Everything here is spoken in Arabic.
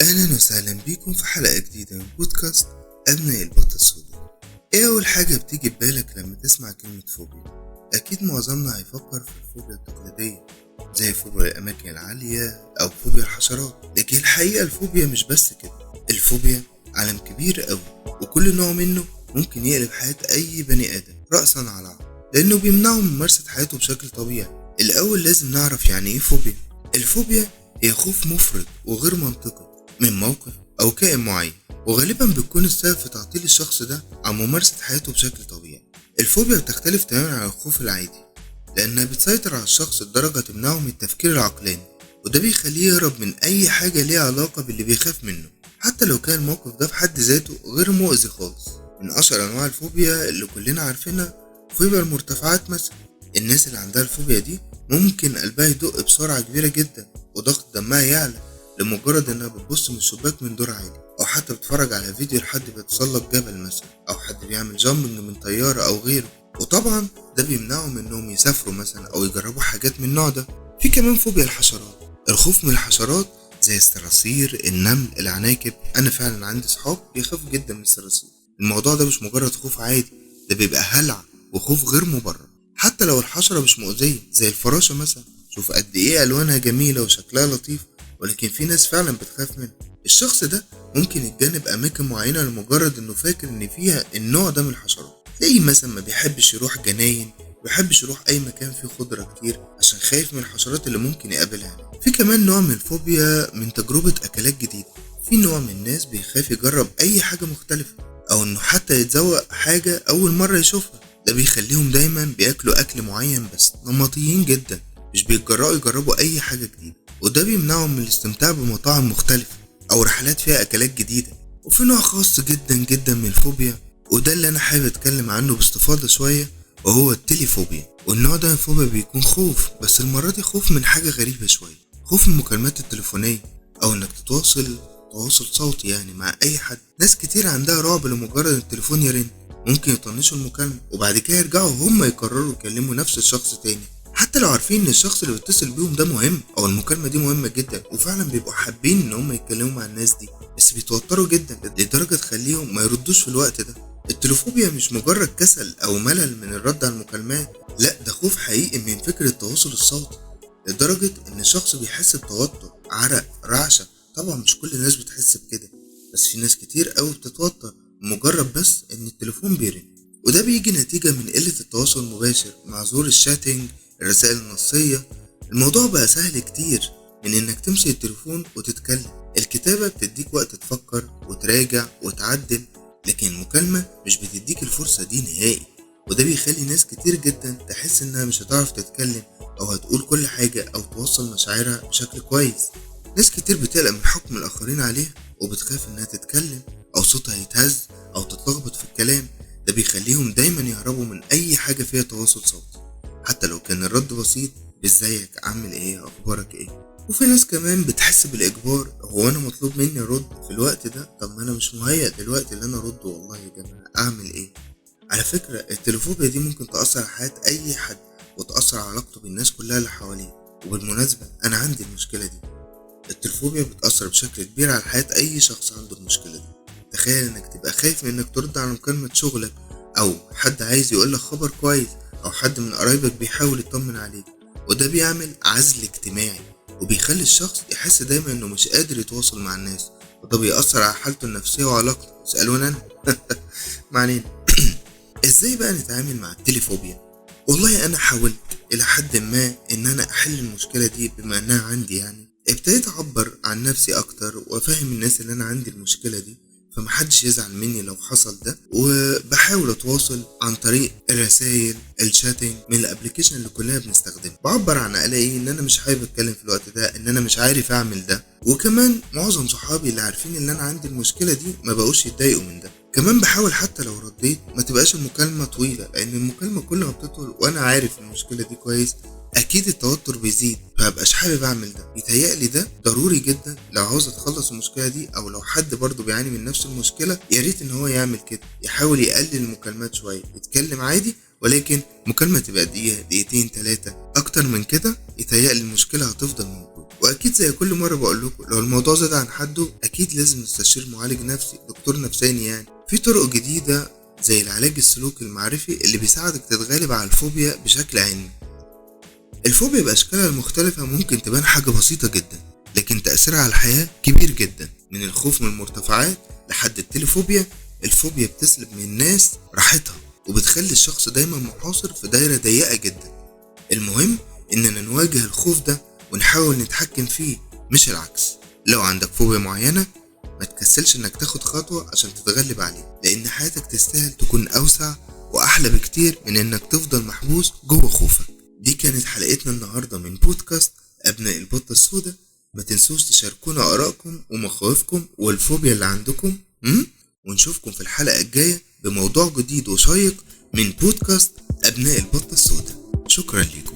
أهلا وسهلا بيكم في حلقة جديدة من بودكاست أبناء البطة السوداء. إيه أول حاجة بتيجي ببالك لما تسمع كلمة فوبيا؟ أكيد معظمنا هيفكر في الفوبيا التقليدية زي فوبيا الأماكن العالية أو فوبيا الحشرات، لكن الحقيقة الفوبيا مش بس كده. الفوبيا عالم كبير أوي، وكل نوع منه ممكن يقلب حياة أي بني آدم رأسا على عقب، لأنه بيمنعه من ممارسة حياته بشكل طبيعي. الأول لازم نعرف يعني إيه فوبيا. الفوبيا هي خوف مفرط وغير منطقي من موقف أو كائن معين، وغالبا بتكون السبب في تعطيل الشخص ده عن ممارسة حياته بشكل طبيعي. الفوبيا بتختلف تماما عن الخوف العادي، لأنها بتسيطر على الشخص لدرجة تمنعه من التفكير العقلاني، وده بيخليه يهرب من أي حاجة ليها علاقة باللي بيخاف منه، حتى لو كان الموقف ده في حد ذاته غير مؤذي خالص. من أشهر أنواع الفوبيا اللي كلنا عارفينها فوبيا المرتفعات مثلا. الناس اللي عندها الفوبيا دي ممكن قلبها يدق بسرعة كبيرة جدا وضغط دمها يعلى لمجرد انها بتبص من الشباك من دور عالي، او حتى بتتفرج على فيديو لحد بيتسلق جبل مثلا، او حد بيعمل جامبنج من طيارة او غيره. وطبعا ده بيمنعهم انهم يسافروا مثلا او يجربوا حاجات من النوع ده. في كمان فوبيا الحشرات، الخوف من الحشرات زي الصراصير، النمل، العناكب. انا فعلا عندي صحاب بيخافوا جدا من الصراصير. الموضوع ده مش مجرد خوف عادي، ده بيبقى هلع وخوف غير مبرر، حتى لو الحشرة مش مؤذية زي الفراشة مثلا. شوف قد ايه الوانها جميلة وشكلها لطيف، ولكن في ناس فعلا بتخاف منها. الشخص ده ممكن يتجنب اماكن معينة لمجرد انه فاكر ان فيها النوع ده من الحشرات. تلاقيه مثلا ما بيحبش يروح جناين، ما بيحبش يروح اي مكان فيه خضرة كتير عشان خايف من الحشرات اللي ممكن يقابلها. في كمان نوع من الفوبيا من تجربة اكلات جديدة. في نوع من الناس بيخاف يجرب اي حاجة مختلفة، او انه حتى يتذوق حاجة اول مرة يشوفها. ده بيخليهم دايما بياكلوا اكل معين بس، نمطيين جدا، مش بيتجرأوا يجربوا اي حاجة جديدة، وده بيمنعهم من الاستمتاع بمطاعم مختلفة او رحلات فيها اكلات جديدة. وفي نوع خاص جدا جدا من الفوبيا، وده اللي انا حابب اتكلم عنه باستفاضة شوية، وهو التليفوبيا. والنوع ده من الفوبيا بيكون خوف، بس المرة دي خوف من حاجة غريبة شوية، خوف من المكالمات التليفونية، او انك تواصل صوتي يعني مع اي حد. ناس كتير عندها رعب لمجرد التليفون يرن، ممكن يطنشوا المكالمة وبعد كده يرجعوا هم يقرروا يكلموا نفس الشخص تاني، حتى لو عارفين ان الشخص اللي بيتصل بيهم ده مهم او المكالمة دي مهمة جدا، وفعلا بيبقوا حابين ان هم يتكلموا مع الناس دي، بس بيتوتروا جدا لدرجة تخليهم ما يردوش في الوقت ده. التليفوبيا مش مجرد كسل او ملل من الرد على المكالمات، لا ده خوف حقيقي من فكرة التواصل الصوتي، لدرجة ان الشخص بيحس بتوتر، عرق، رعشة. طبعا مش كل الناس بتحس بكده، بس في ناس كتير قوي بتتوتر مجرد بس ان التليفون بيرن، وده بيجي نتيجة من قلة التواصل المباشر مع ظهور الشاتنج، الرسائل النصية. الموضوع بقى سهل كتير من انك تمسك التليفون وتتكلم. الكتابة بتديك وقت تفكر وتراجع وتعدل، لكن المكالمة مش بتديك الفرصة دي نهائي، وده بيخلي ناس كتير جدا تحس انها مش هتعرف تتكلم او هتقول كل حاجة او توصل مشاعرها بشكل كويس. ناس كتير بتقلق من حكم الاخرين عليها وبتخاف انها تتكلم او صوتها يتهز او تتلخبط في الكلام. ده بيخليهم دايما يهربوا من اي حاجة فيها تواصل صوتي، حتى لو كان الرد بسيط، ازيك، عامل ايه، اخبارك ايه. وفي ناس كمان بتحس بالاجبار، هو انا مطلوب مني ارد في الوقت ده؟ طب ما انا مش مهيأ دلوقتي اللي انا ارد، والله يا جماعة اعمل ايه. على فكرة التليفوبيا دي ممكن تأثر على حياة اي حد، وتأثر على علاقته بالناس كلها اللي حواليه. وبالمناسبة انا عندي المشكلة دي. التليفوبيا بتأثر بشكل كبير على حياة أي شخص عنده المشكلة دي. تخيل إنك تبقى خايف من إنك ترد على مكالمة شغلك، أو حد عايز يقولك خبر كويس، أو حد من قرايبك بيحاول يطمن عليك، وده بيعمل عزل اجتماعي وبيخلي الشخص يحس دايما إنه مش قادر يتواصل مع الناس، وده بيأثر على حالته النفسية وعلاقته. اسألوني أنا. معنينا. إزاي بقى نتعامل مع التليفوبيا؟ والله أنا حاولت إلى حد ما إن أنا أحل المشكلة دي بما إنها عندي. يعني ابتديت أعبر عن نفسي أكتر وأفهم الناس إن أنا عندي المشكلة دي، فمحدش يزعل مني لو حصل ده. وبحاول أتواصل عن طريق الرسائل، الشاتنج، من الابليكيشن اللي كلنا بنستخدمه. بعبر عن قلقي إن أنا مش حابب أتكلم في الوقت ده، إن أنا مش عارف أعمل ده. وكمان معظم صحابي اللي عارفين إن أنا عندي المشكلة دي ما بقوش يتضايقوا من ده. كمان بحاول حتى لو رديت ما تبقاش المكالمة طويلة، لأن المكالمة كل ما بتطول وأنا عارف المشكلة دي كويس اكيد التوتر بيزيد، فمبقاش حابب اعمل ده. يتهيألي ده ضروري جدا لو عاوز اتخلص من المشكله دي، او لو حد برضه بيعاني من نفس المشكله ياريت ان هو يعمل كده، يحاول يقلل المكالمات شويه، يتكلم عادي ولكن مكالمة تبقى دقيقة دقيقتين 3 أكتر من كده يتهيألي المشكلة هتفضل موجودة. وأكيد زي كل مرة بقول لكم لو الموضوع زاد عن حده أكيد لازم نستشير معالج نفسي، دكتور نفساني يعني. في طرق جديدة زي العلاج السلوكي المعرفي اللي بيساعدك تتغلب على الفوبيا بشكل علمي. الفوبيا بأشكالها المختلفة ممكن تبان حاجة بسيطة جدا، لكن تأثيرها على الحياة كبير جدا. من الخوف من المرتفعات لحد التليفوبيا. الفوبيا بتسلب من الناس راحتها وبتخلي الشخص دايما محاصر في دايرة ضيقة جدا. المهم إننا نواجه الخوف ده ونحاول نتحكم فيه مش العكس. لو عندك فوبيا معينة ما تكسلش إنك تاخد خطوة عشان تتغلب عليه، لأن حياتك تستاهل تكون أوسع وأحلى بكتير من إنك تفضل محبوس جوه خوفك. دي كانت حلقتنا النهاردة من بودكاست أبناء البطة السوداء. ما تنسوش تشاركونا آرائكم ومخاوفكم والفوبيا اللي عندكم. ونشوفكم في الحلقة الجاية بموضوع جديد وشيق من بودكاست أبناء البطة السوداء. شكرا لكم.